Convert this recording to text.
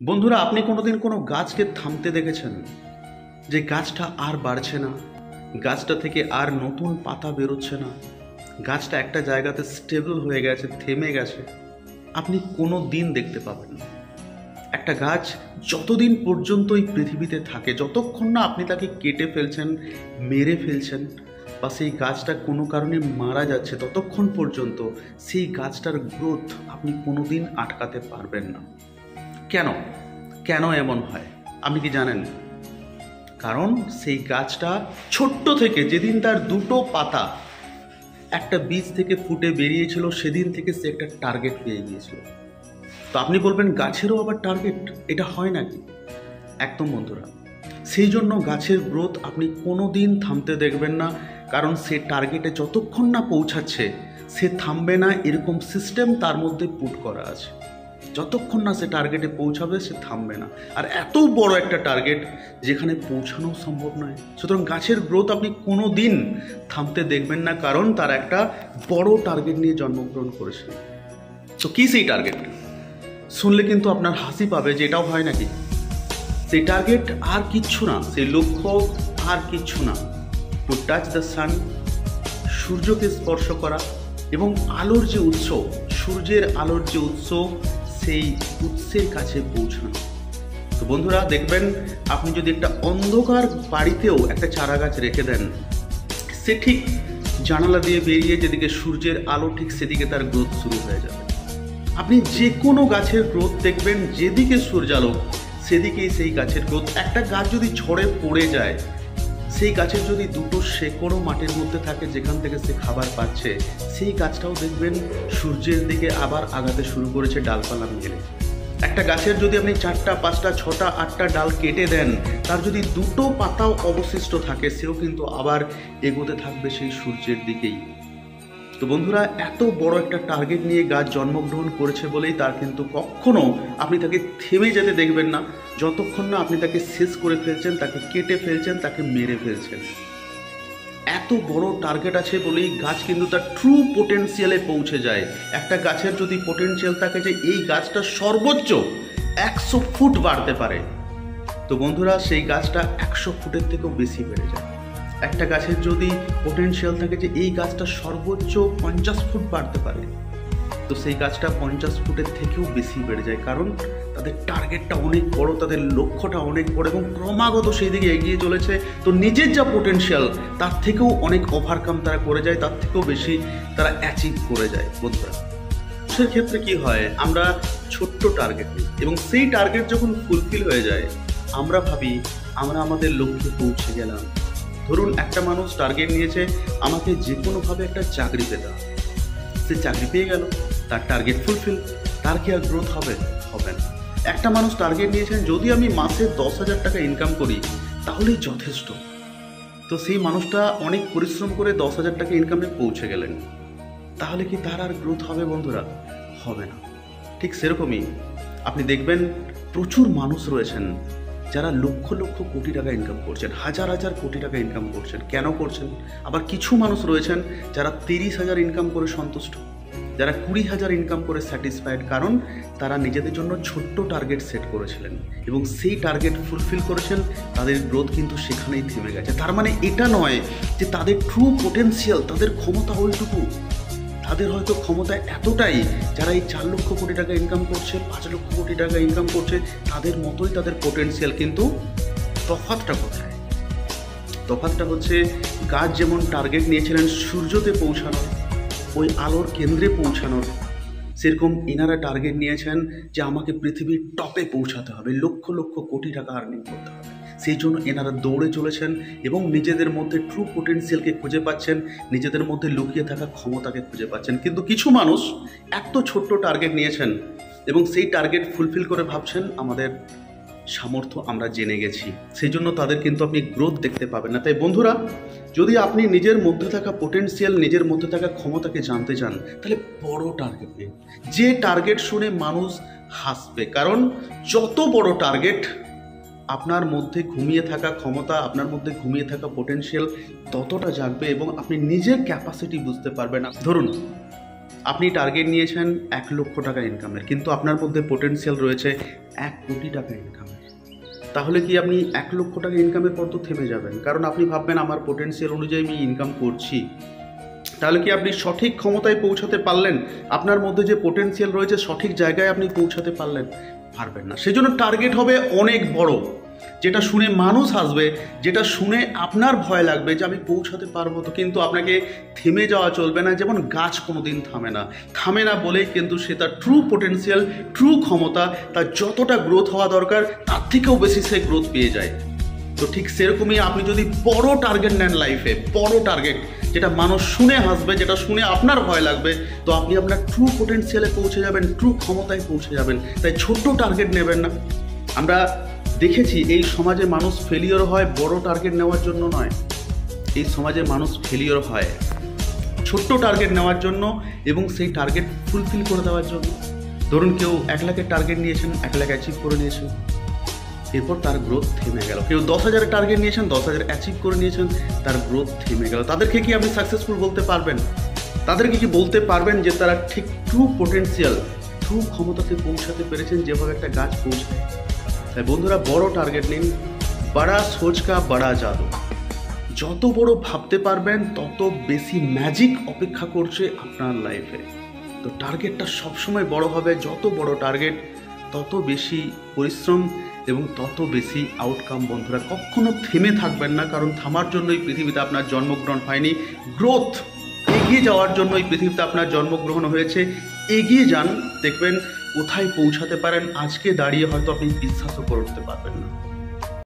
বন্ধুরা, আপনি কোনোদিন কোনো গাছকে থামতে দেখেছেন? যে গাছটা আর বাড়ছে না, গাছটা থেকে আর নতুন পাতা বেরোচ্ছে না, গাছটা একটা জায়গাতে স্টেবল হয়ে গেছে, থেমে গেছে। আপনি কোনো দিন দেখতে পাবেন না। একটা গাছ যতদিন পর্যন্ত এই পৃথিবীতে থাকে, যতক্ষণ না আপনি তাকে কেটে ফেলছেন, মেরে ফেলছেন, বা সেই গাছটা কোনো কারণে মারা যাচ্ছে, ততক্ষণ পর্যন্ত সেই গাছটার গ্রোথ আপনি কোনো দিন আটকাতে পারবেন না। কেন কেন এমন হয় আপনি কি জানেন? কারণ সেই গাছটা ছোট্ট থেকে, যেদিন তার দুটো পাতা একটা বীজ থেকে ফুটে বেরিয়েছিল, সেদিন থেকে সে একটা টার্গেট পেয়ে গিয়েছিল। তো আপনি বলবেন গাছেরও আবার টার্গেট, এটা হয় নাকি? একদম বন্ধুরা, সেই জন্য গাছের গ্রোথ আপনি কোনো দিন থামতে দেখবেন না। কারণ সে টার্গেটে যতক্ষণ না পৌঁছাচ্ছে, সে থামবে না, এরকম সিস্টেম তার মধ্যে পুট করা আছে। যতক্ষণ না সে টার্গেটে পৌঁছাবে, সে থামবে না। আর এত বড় একটা টার্গেট যেখানে পৌঁছানো সম্ভব নয়, সুতরাং গাছের গ্রোথ আপনি কোনো দিন থামতে দেখবেন না, কারণ তার একটা বড় টার্গেট নিয়ে জন্মগ্রহণ করেছে। তো কি সেই টার্গেট? শুনলে কিন্তু আপনার হাসি পাবে যে এটাও হয় নাকি। সেই টার্গেট আর কিচ্ছু না, সেই লক্ষ্য আর কিচ্ছু না, টু টাচ দ্য সান, সূর্যকে স্পর্শ করা এবং আলোর যে উৎস, সূর্যের আলোর যে উৎস, সেই উৎসের কাছে পৌঁছানো। তো বন্ধুরা, দেখবেন আপনি যদি একটা অন্ধকার বাড়িতেও একটা চারা গাছ রেখে দেন, সে ঠিক জানালা দিয়ে বেরিয়ে যেদিকে সূর্যের আলো, ঠিক সেদিকে তার গ্রোথ শুরু হয়ে যাবে। আপনি যে কোনো গাছের গ্রোথ দেখবেন, যেদিকে সূর্যালোক সেদিকেই সেই গাছের গ্রোথ। একটা গাছ যদি ঝড়ে পড়ে যায়, সেই গাছের যদি দুটো শেকড়ও মাটির মধ্যে থাকে যেখান থেকে সে খাবার পাচ্ছে, সেই গাছটাও দেখবেন সূর্যের দিকে আবার আগাতে শুরু করেছে ডালপালা মেলে। একটা গাছের যদি আপনি 4টা 5টা 6টা 8টা ডাল কেটে দেন, তার যদি দুটো পাতাও অবশিষ্ট থাকে, সেও কিন্তু আবার এগোতে থাকবে সেই সূর্যের দিকেই। তো বন্ধুরা, এত বড় একটা টার্গেট নিয়ে গাছ জন্মগ্রহণ করেছে বলেই তার কিন্তু কখনো আপনি তাকে থেমে যেতে দেখবেন না, যতক্ষণ না আপনি তাকে শেষ করে ফেলছেন, তাকে কেটে ফেলছেন, তাকে মেরে ফেলছেন। এত বড় টার্গেট আছে বলেই গাছ কিন্তু তার ট্রু পোটেনশিয়ালে পৌঁছে যায়। একটা গাছের যদি পোটেনশিয়াল থাকে যে এই গাছটা সর্বোচ্চ 100 ফুট বাড়তে পারে, তো বন্ধুরা সেই গাছটা 100 ফুটের থেকেও বেশি বেড়ে যায়। একটা গাছের যদি পোটেনশিয়াল থাকে যে এই গাছটা সর্বোচ্চ 50 ফুট বাড়তে পারে, তো সেই গাছটা 50 ফুটের থেকেও বেশি বেড়ে যায়। কারণ তাদের টার্গেটটা অনেক বড়, তাদের লক্ষ্যটা অনেক বড় এবং ক্রমাগত সেই দিকে এগিয়ে চলেছে। তো নিজের যা পোটেনশিয়াল, তার থেকেও অনেক ওভারকাম তারা করে যায়, তার থেকেও বেশি তারা অ্যাচিভ করে যায়। বন্ধুরা, সেক্ষেত্রে কি হয়, আমরা ছোট্ট টার্গেট নিই এবং সেই টার্গেট যখন ফুলফিল হয়ে যায়, আমরা ভাবি আমরা আমাদের লক্ষ্যে পৌঁছে গেলাম। ধরুন একটা মানুষ টার্গেট নিয়েছে, আমাকে যে কোনোভাবে একটা চাকরি পেতে হবে। সে চাকরি পেয়ে গেল, তার টার্গেট ফুলফিল। তার কি আর গ্রোথ হবে? হবে না। একটা মানুষ টার্গেট নিয়েছেন, যদি আমি মাসে 10,000 টাকা ইনকাম করি তাহলেই যথেষ্ট। তো সেই মানুষটা অনেক পরিশ্রম করে 10,000 টাকা ইনকামে পৌঁছে গেলেন। তাহলে কি তার আর গ্রোথ হবে? বন্ধুরা, হবে না। ঠিক সেরকমই আপনি দেখবেন প্রচুর মানুষ রয়েছেন যারা লক্ষ লক্ষ কোটি টাকা ইনকাম করছেন, হাজার হাজার কোটি টাকা ইনকাম করছেন। কেন করছেন? আবার কিছু মানুষ রয়েছেন যারা 30,000 ইনকাম করে সন্তুষ্ট, যারা 20,000 ইনকাম করে স্যাটিসফাইড। কারণ তারা নিজেদের জন্য ছোট্ট টার্গেট সেট করেছিলেন এবং সেই টার্গেট ফুলফিল করেছেন। তাদের গ্রোথ কিন্তু সেখানেই থেমে গেছে। তার মানে এটা নয় যে তাদের ট্রু পোটেনশিয়াল, তাদের ক্ষমতা ওইটুকু। তাদের হয়তো ক্ষমতা এতটাই, যারা এই 4 লক্ষ কোটি টাকা ইনকাম করছে, 5 লক্ষ কোটি টাকা ইনকাম করছে, তাদের মতোই তাদের পোটেনশিয়াল। কিন্তু তফাৎটা কোথায়? তফাৎটা হচ্ছে, গাছ যেমন টার্গেট নিয়েছিলেন সূর্যতে পৌঁছানোর, ওই আলোর কেন্দ্রে পৌঁছানোর, সেরকম এনারা টার্গেট নিয়েছেন যে আমাকে পৃথিবীর টপে পৌঁছাতে হবে, লক্ষ লক্ষ কোটি টাকা আর্নিং করতে হবে। সেই জন্য এনারা দৌড়ে চলেছেন এবং নিজেদের মধ্যে ট্রু পোটেনশিয়ালকে খুঁজে পাচ্ছেন, নিজেদের মধ্যে লুকিয়ে থাকা ক্ষমতাকে খুঁজে পাচ্ছেন। কিন্তু কিছু মানুষ এত ছোট্ট টার্গেট নিয়েছেন এবং সেই টার্গেট ফুলফিল করে ভাবছেন আমাদের সামর্থ্য আমরা জেনে গেছি, সেই জন্য তাদের কিন্তু আপনি গ্রোথ দেখতে পাবেন না। তাই বন্ধুরা, যদি আপনি নিজের মধ্যে থাকা পোটেনশিয়াল, নিজের মধ্যে থাকা ক্ষমতাকে জানতে চান, তাহলে বড় টার্গেট নিন। যে টার্গেট শুনে মানুষ হাসবে। কারণ যত বড় টার্গেট, আপনার মধ্যে ঘুমিয়ে থাকা ক্ষমতা, আপনার মধ্যে ঘুমিয়ে থাকা পোটেনশিয়াল ততটা জাগবে এবং আপনি নিজের ক্যাপাসিটি বুঝতে পারবেন। ধরুন আপনি টার্গেট নিয়েছেন 1,00,000 টাকা ইনকামের, কিন্তু আপনার মধ্যে পোটেনশিয়াল রয়েছে 1,00,00,000 টাকা ইনকামের। তাহলে কি আপনি 1,00,000 টাকা ইনকামের পর তো থেমে যাবেন, কারণ আপনি ভাববেন আমার পোটেনশিয়াল অনুযায়ী আমি ইনকাম করছি। তাহলে কি আপনি সঠিক ক্ষমতায় পৌঁছাতে পারলেন? আপনার মধ্যে যে পোটেনশিয়াল রয়েছে সঠিক জায়গায় আপনি পৌঁছাতে পারলেন? পারবেন না। সেই জন্য টার্গেট হবে অনেক বড়, যেটা শুনে মানুষ হাসবে, যেটা শুনে আপনার ভয় লাগবে যে আমি পৌঁছাতে পারবো তো, কিন্তু আপনাকে থেমে যাওয়া চলবে না। যেমন গাছ কোনোদিন থামে না বলেই কিন্তু সে তার ট্রু পোটেনশিয়াল, ট্রু ক্ষমতা, তার যতটা গ্রোথ হওয়া দরকার তার থেকেও বেশি সে গ্রোথ পেয়ে যায়। তো ঠিক সেরকমই আপনি যদি বড় টার্গেট নেন লাইফে, বড় টার্গেট যেটা মানুষ শুনে হাসবে, যেটা শুনে আপনার ভয় লাগবে, তো আপনি আপনার ট্রু পোটেনশিয়ালে পৌঁছে যাবেন, ট্রু ক্ষমতায় পৌঁছে যাবেন। তাই ছোট্ট টার্গেট নেবেন না। আমরা দেখেছি এই সমাজে মানুষ ফেলিওর হয় বড় টার্গেট নেওয়ার জন্য নয়, এই সমাজে মানুষ ফেলিওর হয় ছোট্ট টার্গেট নেওয়ার জন্য এবং সেই টার্গেট ফুলফিল করে দেওয়ার জন্য। ধরুন কেউ 1,00,000-এর টার্গেট নিয়েছেন, 1,00,000 অ্যাচিভ করে নিয়েছেন, এরপর তার গ্রোথ থেমে গেল। কেউ 10,000-এর টার্গেট নিয়েছেন, 10,000 অ্যাচিভ করে নিয়েছেন, তার গ্রোথ থেমে গেল। তাদেরকে কি আপনি সাকসেসফুল বলতে পারবেন? তাদেরকে কি বলতে পারবেন যে তারা ঠিক ট্রু পোটেনশিয়াল, ট্রু ক্ষমতাতে পৌঁছাতে পেরেছেন যেভাবে একটা গাছ পৌঁছায়? তাই বন্ধুরা, বড় টার্গেট নিন। বড়া সোচ কা বড়া জাদু। যত বড় ভাবতে পারবেন তত বেশি ম্যাজিক অপেক্ষা করছে আপনার লাইফে। তো টার্গেটটা সবসময় বড় হবে। যত বড় টার্গেট তত বেশি পরিশ্রম এবং তত বেশি আউটকাম। বন্ধুরা, কখনো থেমে থাকবেন না, কারণ থামার জন্য এই পৃথিবীতে আপনার জন্মগ্রহণ হয়নি। গ্রোথ, এগিয়ে যাওয়ার জন্য এই পৃথিবীতে আপনার জন্মগ্রহণ হয়েছে। এগিয়ে যান, দেখবেন কোথায় পৌঁছাতে পারেন। আজকে দাঁড়িয়ে হয়তো আপনি বিশ্বাসও করে উঠতে পারবেন না।